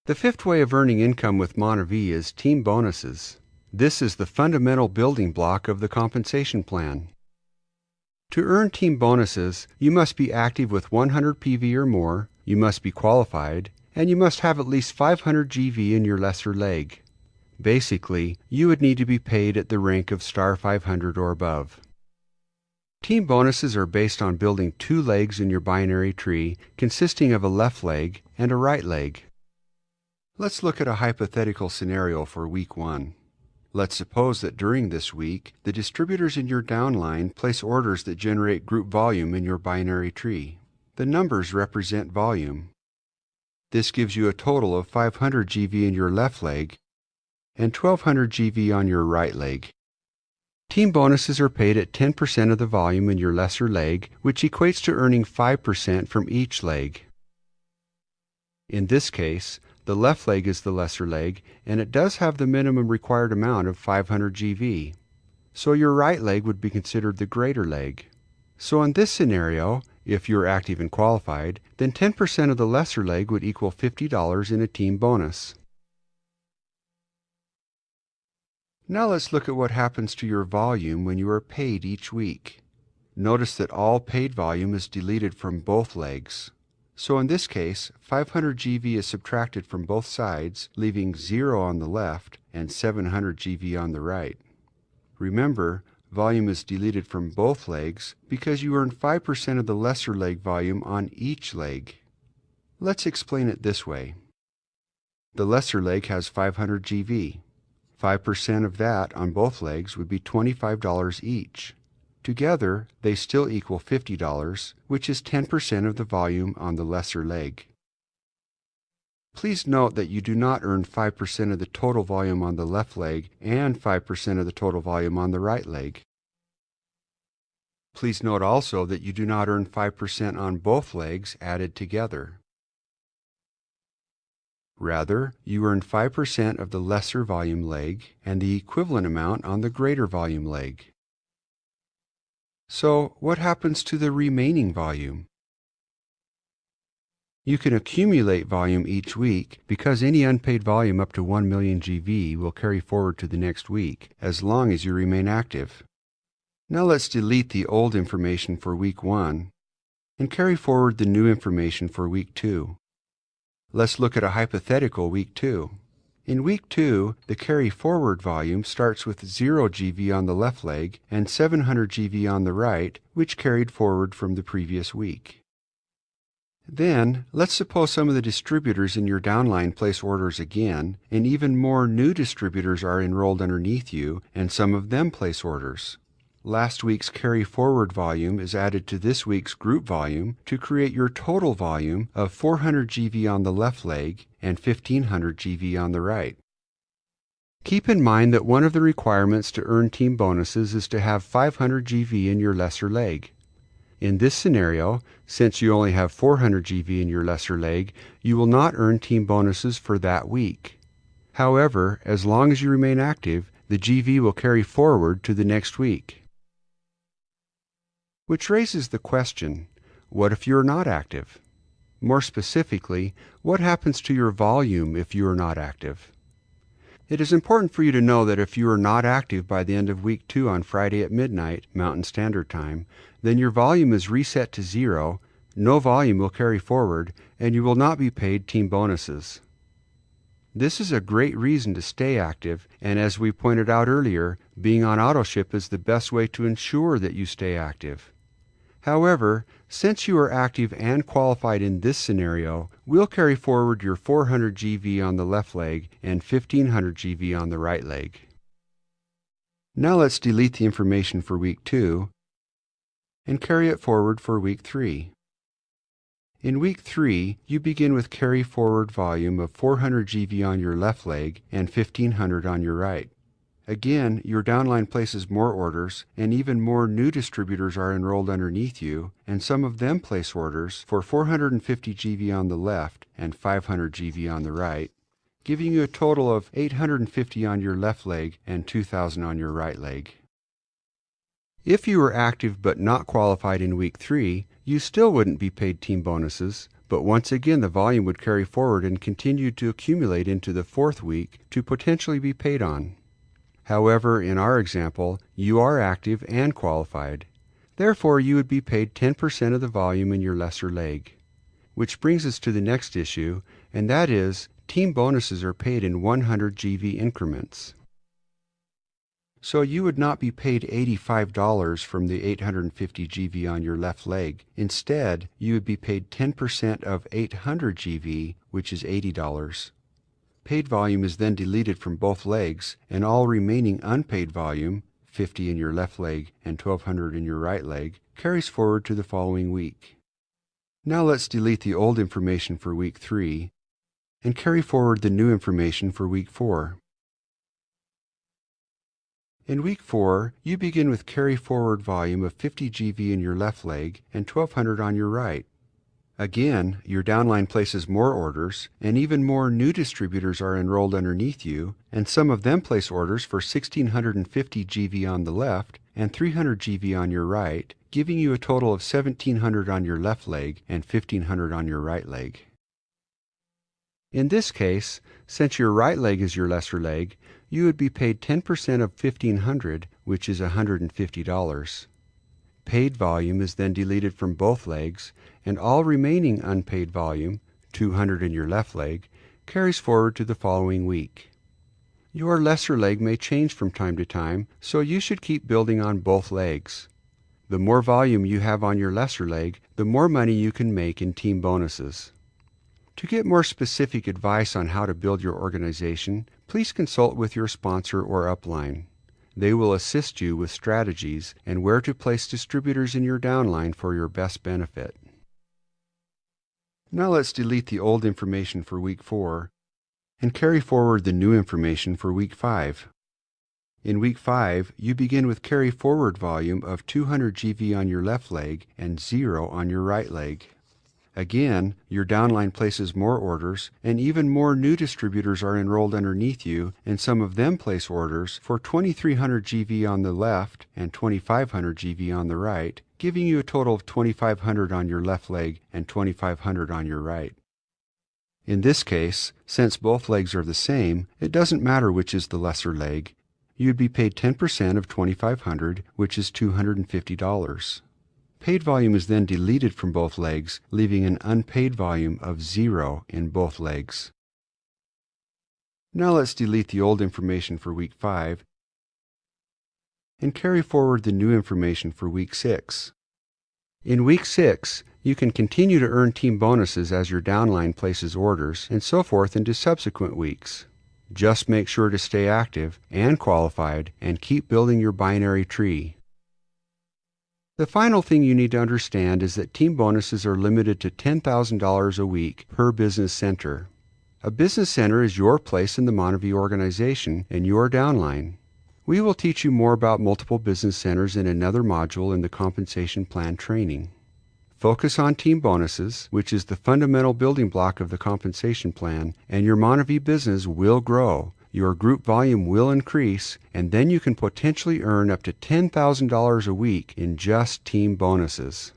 The fifth way of earning income with Monavie is team bonuses. This is the fundamental building block of the compensation plan. To earn team bonuses, you must be active with 100 PV or more, you must be qualified, and you must have at least 500 GV in your lesser leg. Basically, you would need to be paid at the rank of star 500 or above. Team bonuses are based on building two legs in your binary tree consisting of a left leg and a right leg. Let's look at a hypothetical scenario for week 1. Let's suppose that during this week, the distributors in your downline place orders that generate group volume in your binary tree. The numbers represent volume. This gives you a total of 500 GV in your left leg and 1200 GV on your right leg. Team bonuses are paid at 10% of the volume in your lesser leg, which equates to earning 5% from each leg. In this case, the left leg is the lesser leg, and it does have the minimum required amount of 500 GV. So your right leg would be considered the greater leg. So in this scenario, if you're active and qualified, then 10% of the lesser leg would equal $50 in a team bonus. Now let's look at what happens to your volume when you are paid each week. Notice that all paid volume is deleted from both legs. So in this case, 500 GV is subtracted from both sides, leaving 0 on the left and 700 GV on the right. Remember, volume is deleted from both legs because you earn 5% of the lesser leg volume on each leg. Let's explain it this way. The lesser leg has 500 GV. 5% of that on both legs would be $25 each. Together, they still equal $50, which is 10% of the volume on the lesser leg. Please note that you do not earn 5% of the total volume on the left leg and 5% of the total volume on the right leg. Please note also that you do not earn 5% on both legs added together. Rather, you earn 5% of the lesser volume leg and the equivalent amount on the greater volume leg. So, what happens to the remaining volume? You can accumulate volume each week because any unpaid volume up to 1 million GV will carry forward to the next week as long as you remain active. Now let's delete the old information for week 1 and carry forward the new information for week 2. Let's look at a hypothetical week 2. In week 2, the carry forward volume starts with 0 GV on the left leg and 700 GV on the right, which carried forward from the previous week. Then, let's suppose some of the distributors in your downline place orders again, and even more new distributors are enrolled underneath you, and some of them place orders. Last week's carry forward volume is added to this week's group volume to create your total volume of 400 GV on the left leg and 1500 GV on the right. Keep in mind that one of the requirements to earn team bonuses is to have 500 GV in your lesser leg. In this scenario, since you only have 400 GV in your lesser leg, you will not earn team bonuses for that week. However, as long as you remain active, the GV will carry forward to the next week. Which raises the question, what if you are not active? More specifically, what happens to your volume if you are not active? It is important for you to know that if you are not active by the end of week 2 on Friday at midnight, Mountain Standard Time, then your volume is reset to 0, no volume will carry forward, and you will not be paid team bonuses. This is a great reason to stay active, and as we pointed out earlier, being on autoship is the best way to ensure that you stay active. However, since you are active and qualified in this scenario, we'll carry forward your 400 GV on the left leg and 1500 GV on the right leg. Now let's delete the information for week 2 and carry it forward for week 3. In week 3, you begin with carry forward volume of 400 GV on your left leg and 1500 on your right. Again, your downline places more orders, and even more new distributors are enrolled underneath you, and some of them place orders for 450 GV on the left and 500 GV on the right, giving you a total of 850 on your left leg and 2,000 on your right leg. If you were active but not qualified in week 3, you still wouldn't be paid team bonuses, but once again the volume would carry forward and continue to accumulate into the fourth week to potentially be paid on. However, in our example, you are active and qualified. Therefore, you would be paid 10% of the volume in your lesser leg. Which brings us to the next issue, and that is, team bonuses are paid in 100 GV increments. So you would not be paid $85 from the 850 GV on your left leg. Instead, you would be paid 10% of 800 GV, which is $80. Paid volume is then deleted from both legs, and all remaining unpaid volume, 50 in your left leg and 1200 in your right leg, carries forward to the following week. Now let's delete the old information for week 3 and carry forward the new information for week 4. In week 4, you begin with carry forward volume of 50 GV in your left leg and 1200 on your right. Again, your downline places more orders, and even more new distributors are enrolled underneath you, and some of them place orders for 1650 GV on the left and 300 GV on your right, giving you a total of 1700 on your left leg and 1500 on your right leg. In this case, since your right leg is your lesser leg, you would be paid 10% of 1500, which is $150. Paid volume is then deleted from both legs, and all remaining unpaid volume, 200 in your left leg, carries forward to the following week. Your lesser leg may change from time to time, so you should keep building on both legs. The more volume you have on your lesser leg, the more money you can make in team bonuses. To get more specific advice on how to build your organization, please consult with your sponsor or upline. They will assist you with strategies and where to place distributors in your downline for your best benefit. Now let's delete the old information for week 4 and carry forward the new information for week 5. In week 5, you begin with carry forward volume of 200 GV on your left leg and 0 on your right leg. Again, your downline places more orders, and even more new distributors are enrolled underneath you, and some of them place orders for 2300 GV on the left and 2500 GV on the right, giving you a total of 2500 on your left leg and 2500 on your right. In this case, since both legs are the same, it doesn't matter which is the lesser leg. You'd be paid 10% of 2500, which is $250. Paid volume is then deleted from both legs, leaving an unpaid volume of 0 in both legs. Now let's delete the old information for week 5 and carry forward the new information for week 6. In week 6, you can continue to earn team bonuses as your downline places orders and so forth into subsequent weeks. Just make sure to stay active and qualified and keep building your binary tree. The final thing you need to understand is that team bonuses are limited to $10,000 a week per business center. A business center is your place in the Monavie organization and your downline. We will teach you more about multiple business centers in another module in the compensation plan training. Focus on team bonuses, which is the fundamental building block of the compensation plan, and your Monavie business will grow. Your group volume will increase, and then you can potentially earn up to $10,000 a week in just team bonuses.